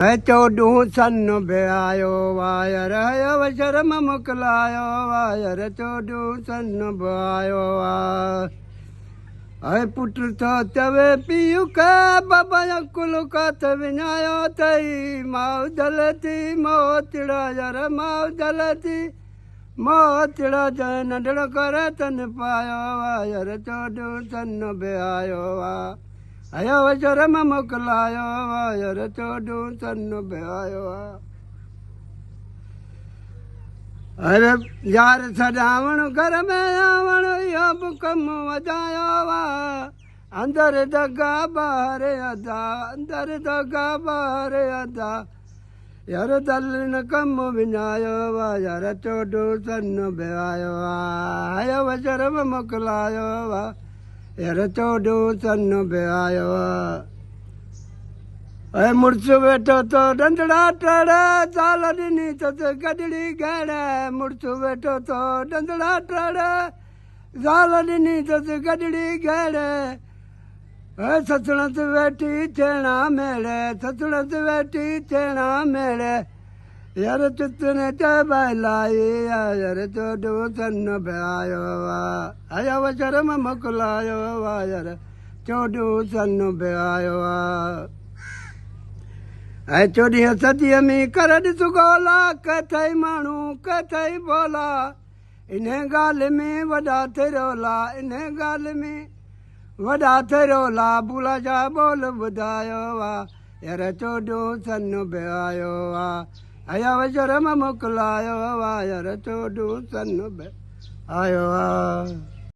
चोडू सन ब्यायो wire शर्म मुकलायो wire चोडू सन ब्यायो है पुत्र तो चवे पीयू के बाबा कुल कथ विञायो तई माउ जलती मोतिड़ा यार माउ जलती मोतिड़ा जय नंढड़ो करे तन पायो वायर चोडू सन ब्यायो आयो शर्म मोकलायो वायर चोडू सन ब्यायो अरे यार सजावण घर में आवण यो कम वजायो वा अंदर दगा बाहर अदा अंदर दगा बाहर अदा यार दल न कम विञायो वा यार चोडू सन ब्यायो आयो शर्म मोकलायो वा यार चोडू सन ब्यायो मुड़स वेठो तो डंडड़ा टड़ा साल ॾिनी तस गडड़ी गहड़े मुड़स वेठो तो डंडड़ा टड़ा साल ॾिनी तस गडड़ी गहड़े ससुणत वेठी छेणा मेड़े ससुणत वेठी छेणा मेड़े यार चितने चबालाई यार चोडू सन ब्यायो आया व शर्म मोकलायो वा यार चोडू सन ब्यायो ऐ 14 सदीअ में कर ॾिस ॻोल्हा कथई माण्हू कथई बोला इन ॻाल्हि में वॾा थिरोला इन ॻाल्हि में वॾा थिरोला भूला जा बोल ॿुधायो यार चोडू सन ब्यायो आया व शर्म मोकलायो यार चोडू सन ब्यायो